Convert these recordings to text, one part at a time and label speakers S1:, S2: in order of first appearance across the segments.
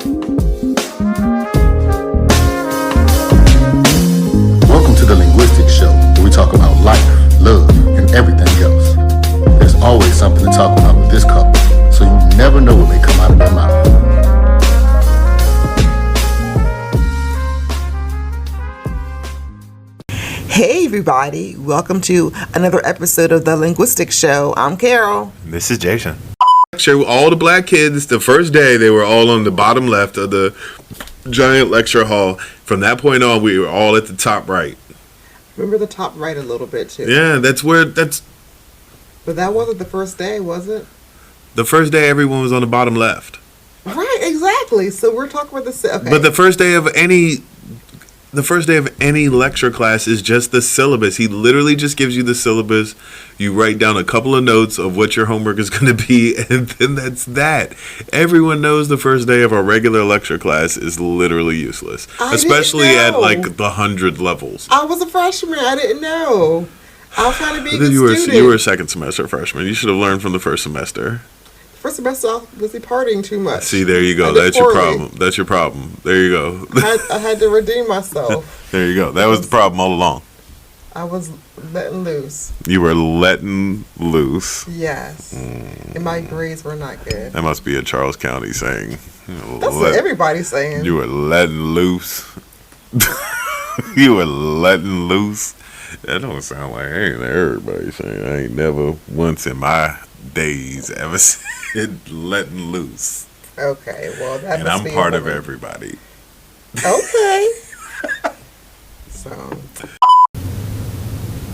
S1: Welcome to the Linguistics Show, where we talk about life, love, and everything else. There's always something to talk about with this couple, so you never know what may come out of their mouth.
S2: Hey everybody, welcome to another episode of the Linguistics Show. I'm Karal.
S3: This is Jason.
S4: Lecture, all the black kids, the first day, they were all on the bottom left of the giant lecture hall. From that point on, we were all at the top right.
S2: Remember the top right a little bit too.
S4: Yeah, that's...
S2: But that wasn't the first day, was it?
S4: The first day, everyone was on the bottom left.
S2: Right, exactly. So we're talking about the... Okay.
S4: But the first day of any lecture class is just the syllabus. He literally just gives you the syllabus. You write down a couple of notes of what your homework is going to be, and then that's that. Everyone knows the first day of a regular lecture class is literally useless, especially at like the 100 levels.
S2: I was a freshman. I didn't know. I was trying to be a good student.
S4: You were a second semester freshman. You should have learned from the first semester.
S2: First semester, I was busy partying too much.
S4: See, there you go. That's your problem. That's your problem. There you go.
S2: I had to redeem myself.
S4: There you go. That was the problem all along.
S2: I was letting loose.
S4: You were letting loose.
S2: Yes. And my grades were not good.
S4: That must be a Charles County saying.
S2: That's what everybody's saying.
S4: You were letting loose. You were letting loose. That don't sound like everybody saying. I ain't never once in my days ever said letting loose.
S2: Okay, well that.
S4: And I'm part of everybody.
S2: Okay.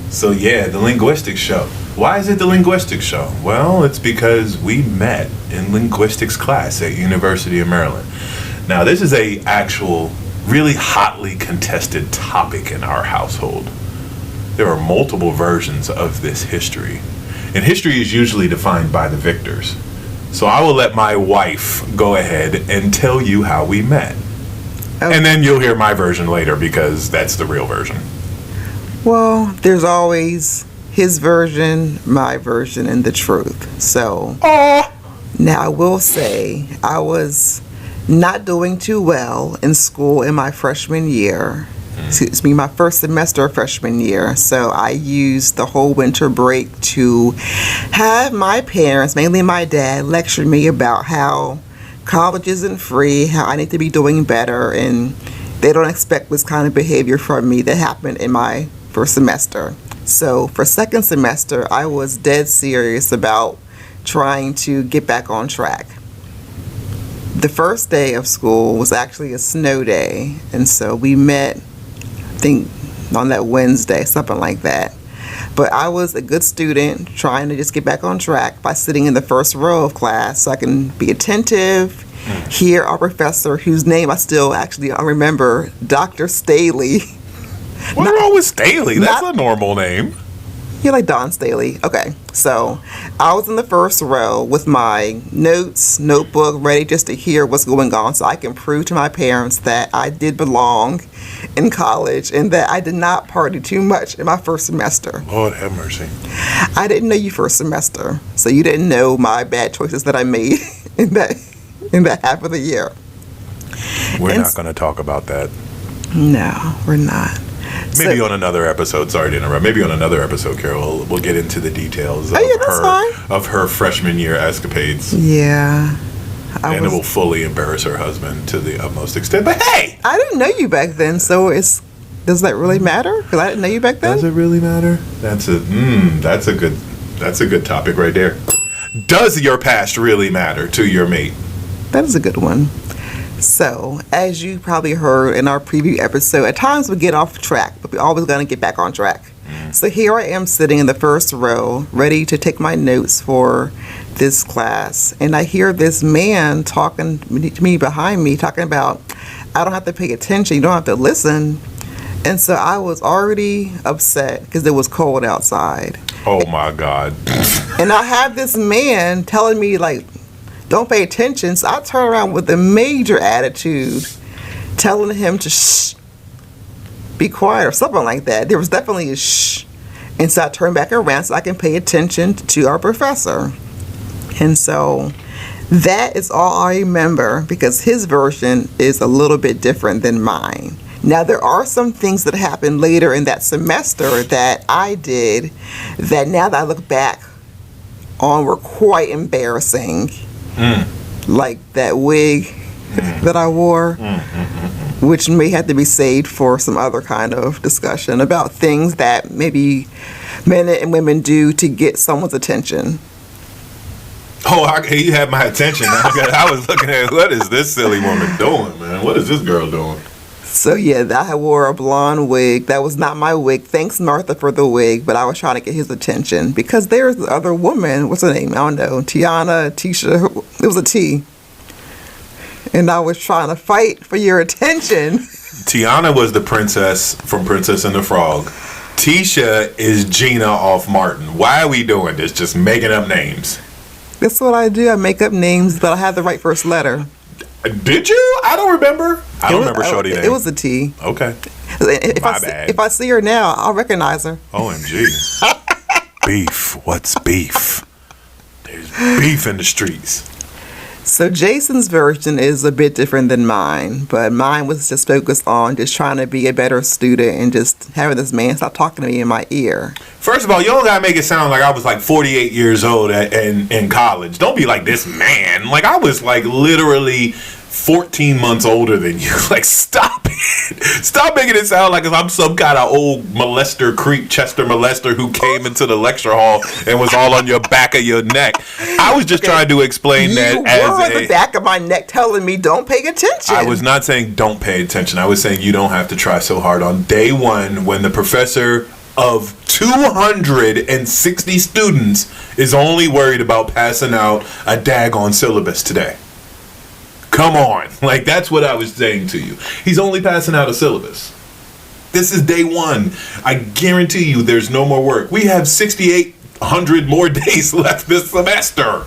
S3: So yeah, the Linguistics Show. Why is it the Linguistics Show? Well, it's because we met in linguistics class at University of Maryland. Now, this is a actual, really hotly contested topic in our household. There are multiple versions of this history. And history is usually defined by the victors. So I will let my wife go ahead and tell you how we met. Okay. And then you'll hear my version later because that's the real version.
S2: Well, there's always his version, my version, and the truth. So now I will say I was not doing too well in school in my freshman year. Excuse me, my first semester of freshman year. So I used the whole winter break to have my parents, mainly my dad, lecture me about how college isn't free, how I need to be doing better, and they don't expect this kind of behavior from me that happened in my first semester. So for second semester, I was dead serious about trying to get back on track. The first day of school was actually a snow day, and so we met, I think on that Wednesday, something like that. But I was a good student trying to just get back on track by sitting in the first row of class so I can be attentive, hear our professor, whose name I still actually remember, Dr. Staley.
S3: What's wrong with Staley? That's a normal name.
S2: You're like Don Staley. Okay, so I was in the first row with my notebook, ready just to hear what's going on so I can prove to my parents that I did belong in college and that I did not party too much in my first semester.
S3: Lord have mercy.
S2: I didn't know you first semester, so you didn't know my bad choices that I made in that half of the year.
S3: We're not going to talk about that.
S2: No, we're not.
S3: Maybe on another episode. Sorry to interrupt. Maybe on another episode, Carol, we'll get into the details of her freshman year escapades.
S2: Yeah.
S3: It will fully embarrass her husband to the utmost extent. But hey,
S2: I didn't know you back then, so does that really matter? Because I didn't know you back then.
S3: Does it really matter? That's a good topic right there. Does your past really matter to your mate?
S2: That is a good one. So, as you probably heard in our preview episode, at times we get off track, but we're always going to get back on track. So here I am sitting in the first row, ready to take my notes for this class, and I hear this man talking to me behind me, talking about, I don't have to pay attention, you don't have to listen. And so I was already upset because it was cold outside.
S3: Oh my God.
S2: And I have this man telling me, like, don't pay attention. So I turn around with a major attitude, telling him to shh, be quiet, or something like that. There was definitely a shh. And so I turned back around so I can pay attention to our professor. And so That is all I remember because his version is a little bit different than mine. Now, there are some things that happened later in that semester that I did that now that I look back on were quite embarrassing. Like that wig that I wore, which may have to be saved for some other kind of discussion about things that maybe men and women do to get someone's attention.
S3: Oh, you had my attention. I was looking at, what is this silly woman doing, man? What is this girl doing?
S2: So yeah, I wore a blonde wig. That was not my wig. Thanks, Martha, for the wig, but I was trying to get his attention because there's the other woman. What's her name? I don't know. Tiana, Tisha. It was a T. And I was trying to fight for your attention.
S3: Tiana was the princess from Princess and the Frog. Tisha is Gina off Martin. Why are we doing this? Just making up names.
S2: That's what I do. I make up names, but I have the right first letter.
S3: Did you? I don't remember. I don't remember Shorty name.
S2: It was a T.
S3: Okay.
S2: My bad. If I see her now, I'll recognize her.
S3: OMG. Beef. What's beef? There's beef in the streets.
S2: So Jason's version is a bit different than mine, but mine was just focused on just trying to be a better student and just having this man stop talking to me in my ear.
S3: First of all, you don't gotta make it sound like I was like 48 years old in college. Don't be like this man. Like I was like literally 14 months older than you. Like stop it. Stop making it sound like I'm some kind of old molester, creep, Chester molester who came into the lecture hall and was all on your back of your neck. I was just trying to explain that as
S2: you were on the back of my neck telling me don't pay attention.
S3: I was not saying don't pay attention. I was saying you don't have to try so hard on day one when the professor of 260 students is only worried about passing out a daggone syllabus today. Come on. Like, that's what I was saying to you. He's only passing out a syllabus. This is day one. I guarantee you there's no more work. We have 6,800 more days left this semester.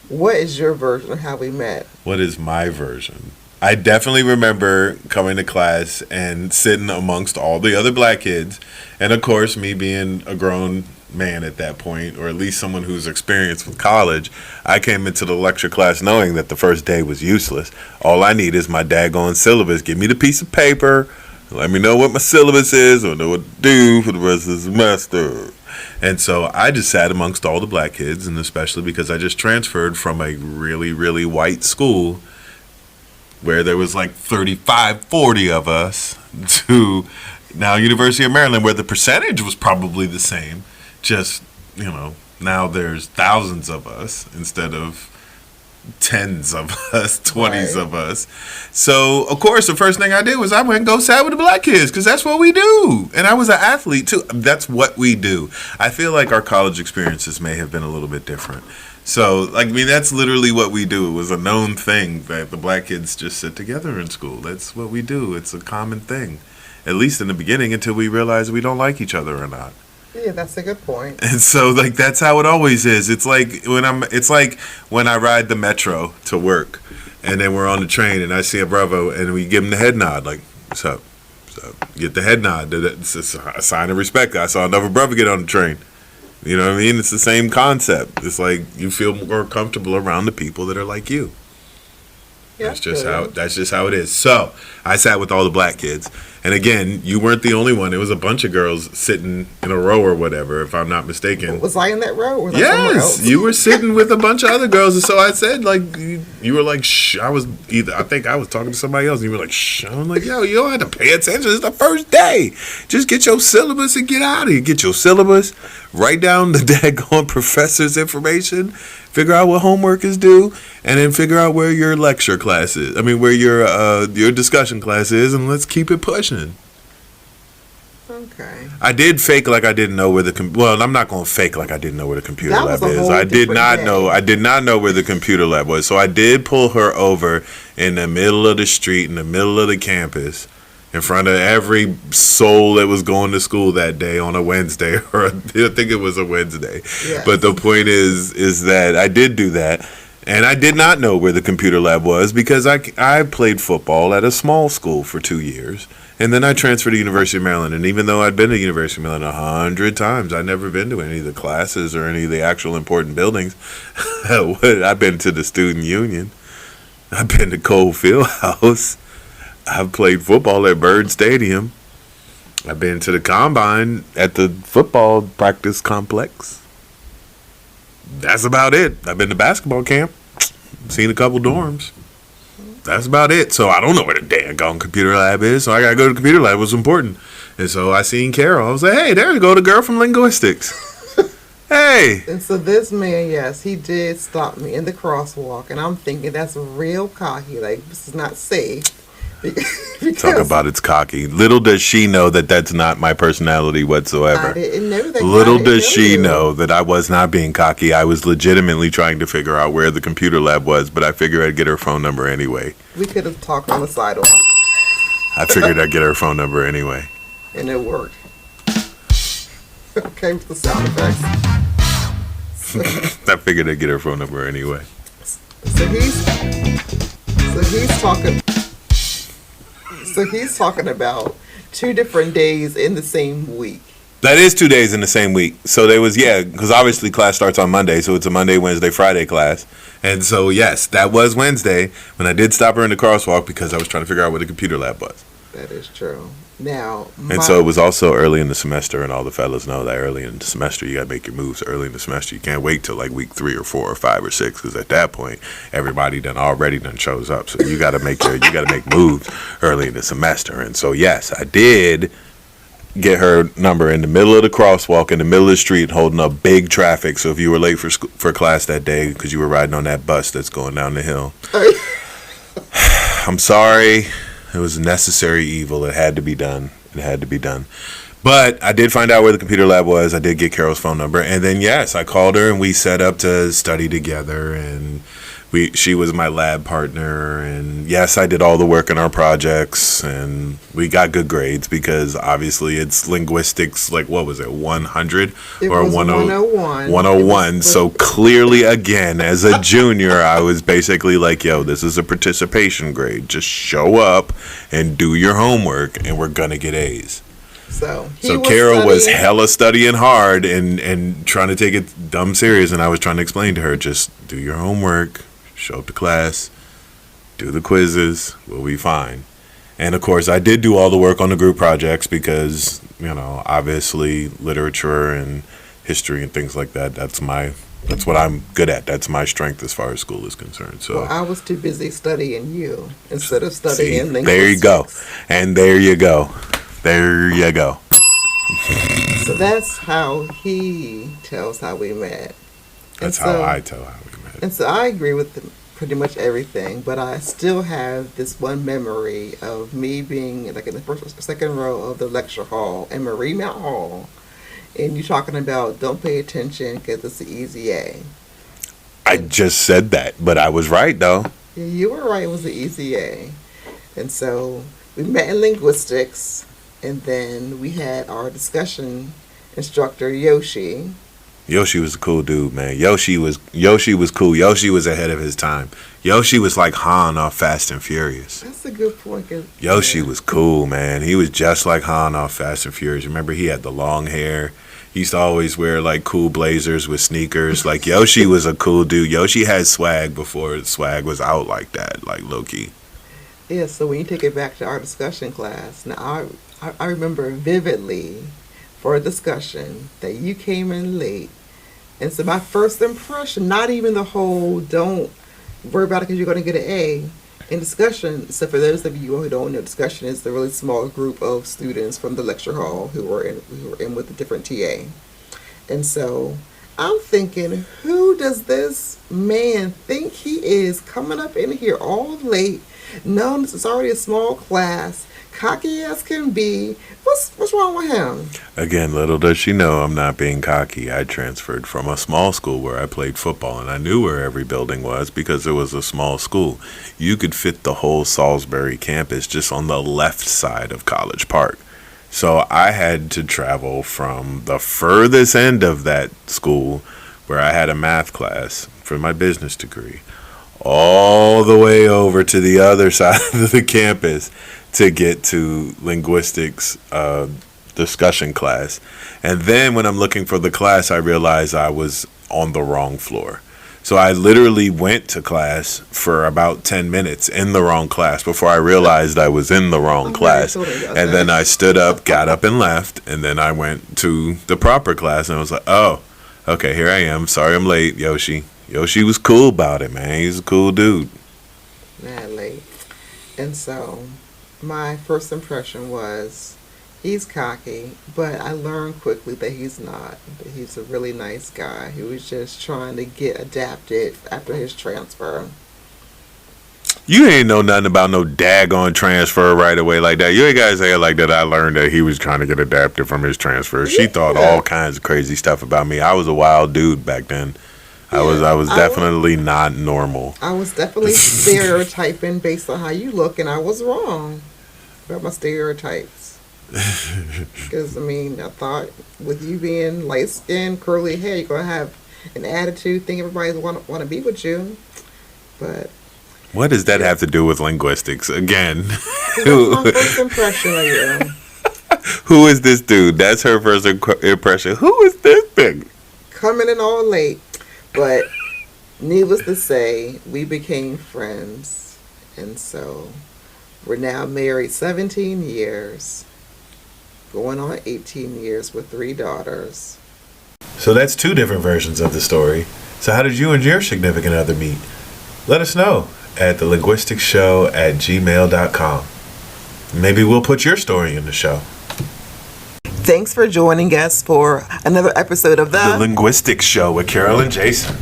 S2: What is your version of how we met?
S4: What is my version? I definitely remember coming to class and sitting amongst all the other black kids. And of course, me being a grown man at that point, or at least someone who's experienced with college, I came into the lecture class knowing that the first day was useless. All I need is my daggone syllabus. Give me the piece of paper. Let me know what my syllabus is, or know what to do for the rest of the semester. And so I just sat amongst all the black kids, and especially because I just transferred from a really, really white school where there was like 35, 40 of us to now University of Maryland, where the percentage was probably the same. Just, now there's thousands of us instead of tens of us, 20s of us. So, of course, the first thing I did was I went and go sat with the black kids because that's what we do. And I was an athlete, too. That's what we do. I feel like our college experiences may have been a little bit different. So, that's literally what we do. It was a known thing that the black kids just sit together in school. That's what we do. It's a common thing, at least in the beginning, until we realize we don't like each other or not.
S2: Yeah, that's a good point.
S4: And so, that's how it always is. It's like when I ride the metro to work, and then we're on the train, and I see a bravo, and we give him the head nod, like, what's up? So get the head nod. It's a sign of respect. I saw another brother get on the train. You know what I mean? It's the same concept. It's like you feel more comfortable around the people that are like you. Yeah, that's just how it is. So I sat with all the black kids, and again, you weren't the only one. It was a bunch of girls sitting in a row or whatever, if I'm not mistaken.
S2: Was I in that row? Or was I somewhere else?
S4: Yes, you were sitting with a bunch of other girls, and so I said, like, you were like, shh. I think I was talking to somebody else, and you were like, shh. I'm like, yo, you don't have to pay attention. It's the first day. Just get your syllabus and get out of here. Get your syllabus, write down the daggone professor's information, figure out what homework is due, and then figure out where your lecture class is. Where your discussion class is, and let's keep it pushing.
S2: Okay.
S4: I did fake like I didn't know where I'm not going to fake like I didn't know where the computer lab is. I did not know where the computer lab was. So I did pull her over in the middle of the street, in the middle of the campus, in front of every soul that was going to school that day on a Wednesday, or I think it was a Wednesday. Yes. But the point is that I did do that, and I did not know where the computer lab was because I played football at a small school for 2 years, And then I transferred to University of Maryland. And even though I'd been to University of Maryland 100 times, I'd never been to any of the classes or any of the actual important buildings. I've been to the Student Union. I've been to Cole Fieldhouse. I've played football at Bird Stadium. I've been to the Combine at the football practice complex. That's about it. I've been to basketball camp. Seen a couple dorms. That's about it. So I don't know where the dang computer lab is. So I gotta go to the computer lab. It was important. And so I seen Karal. I was like, hey, there you go, the girl from linguistics. Hey.
S2: And so this man, yes, he did stop me in the crosswalk, and I'm thinking that's real cocky. Like, this is not safe.
S4: Talk about it's cocky. Little does she know that that's not my personality whatsoever.
S2: I didn't know that.
S4: Little does she know that I was not being cocky. I was legitimately trying to figure out where the computer lab was, but I figured I'd get her phone number anyway.
S2: We could have talked on the sidewalk.
S4: I figured I'd get her phone number anyway.
S2: And it worked. Okay, with the sound effects.
S4: I figured I'd get her phone number anyway.
S2: So he's talking about 2 different days in the same week.
S4: That is 2 days in the same week. So there was, because obviously class starts on Monday, so it's a Monday, Wednesday, Friday class. And so, yes, that was Wednesday when I did stop her in the crosswalk because I was trying to figure out where the computer lab was.
S2: That is true. Now,
S4: and so it was also early in the semester, and all the fellas know that early in the semester you got to make your moves early in the semester. You can't wait till like week 3 or 4 or 5 or 6 because at that point everybody already shows up. So you got to make moves early in the semester. And so yes, I did get her number in the middle of the crosswalk in the middle of the street, holding up big traffic. So if you were late for class that day because you were riding on that bus that's going down the hill, I'm sorry. It was a necessary evil. It had to be done. But I did find out where the computer lab was. I did get Carol's phone number. And then, yes, I called her and we set up to study together. And she was my lab partner. And, yes, I did all the work in our projects. And we got good grades because, obviously, it's linguistics, like, what was it, 100?
S2: It
S4: or
S2: was 101.
S4: 101. So, clearly, again, as a junior, I was basically like, yo, this is a participation grade. Just show up and do your homework, and we're going to get A's.
S2: So
S4: Carol was hella studying hard and trying to take it dumb serious, and I was trying to explain to her, just do your homework, show up to class, do the quizzes, we'll be fine. And of course I did do all the work on the group projects because, obviously literature and history and things like that, that's what I'm good at. That's my strength as far as school is concerned. So
S2: I was too busy studying you instead of studying linguistics.
S4: There you go. And there you go. There you go.
S2: So that's how he tells how we met.
S4: That's how I tell how we met.
S2: And so I agree with pretty much everything, but I still have this one memory of me being like in the first or second row of the lecture hall in Marie Mount Hall, and you talking about don't pay attention because it's the easy A.
S4: I just said that, but I was right though.
S2: Yeah, you were right. It was the easy A. And so we met in linguistics. And then we had our discussion instructor, Yoshi.
S4: Yoshi was a cool dude, man. Yoshi was cool. Yoshi was ahead of his time. Yoshi was like Han off Fast and Furious.
S2: That's a good point.
S4: Yoshi was cool, man. He was just like Han off Fast and Furious. Remember, he had the long hair. He used to always wear like cool blazers with sneakers. Like Yoshi was a cool dude. Yoshi had swag before swag was out like that, like low key.
S2: Yeah, so when you take it back to our discussion class, now I remember vividly for a discussion that you came in late. And so my first impression, not even the whole don't worry about it because you're going to get an A in discussion. So for those of you who don't know, discussion is the really small group of students from the lecture hall who were in with a different TA. And so I'm thinking, who does this man think he is coming up in here all late? No, this is already a small class. Cocky as can be. What's wrong with him?
S4: Again, little does she know I'm not being cocky. I transferred from a small school where I played football, and I knew where every building was because it was a small school. You could fit the whole Salisbury campus just on the left side of College Park. So I had to travel from the furthest end of that school where I had a math class for my business degree all the way over to the other side of the campus to get to linguistics discussion class. And then when I'm looking for the class, I realized I was on the wrong floor. So I literally went to class for about 10 minutes in the wrong class before I realized I was in the wrong class. And then I stood up, got up and left, and then I went to the proper class and I was like, oh, okay, here I am. Sorry I'm late, Yoshi. Yoshi was cool about it, man. He's a cool dude.
S2: Mad late. And so my first impression was he's cocky, but I learned quickly that he's not. That he's a really nice guy. He was just trying to get adapted after his transfer.
S4: You ain't know nothing about no daggone transfer right away like that. You ain't gotta say it like that. I learned that he was trying to get adapted from his transfer. She thought all kinds of crazy stuff about me. I was a wild dude back then. I was definitely not normal.
S2: I was definitely stereotyping based on how you look, and I was wrong about my stereotypes. Because, I mean, I thought with you being light-skinned, curly hair, you're going to have an attitude, think everybody want to be with you. But
S4: what does that have to do with linguistics? Again.
S2: That's my first impression of you.
S4: Who is this dude? That's her first impression. Who is this thing?
S2: Coming in all late. But needless to say, we became friends. And so we're now married 17 years. Going on 18 years with 3 daughters.
S3: So that's 2 different versions of the story. So how did you and your significant other meet? Let us know at thelinguisticshow@gmail.com. Maybe we'll put your story in the show.
S2: Thanks for joining us for another episode of
S3: The Linguistics Show with Karal and Jason.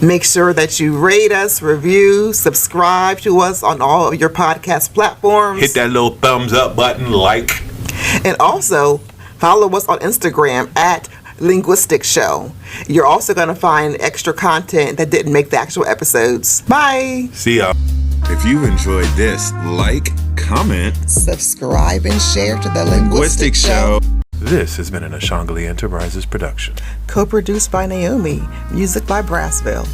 S2: Make sure that you rate us, review, subscribe to us on all of your podcast platforms.
S3: Hit that little thumbs up button, like.
S2: And also, follow us on Instagram at Linguistics Show. You're also going to find extra content that didn't make the actual episodes. Bye!
S3: See y'all.
S4: If you enjoyed this, like, comment,
S2: subscribe, and share to the Linguistics Show.
S3: This has been an Ashangali Enterprises production.
S2: Co-produced by Naomi. Music by Brassville.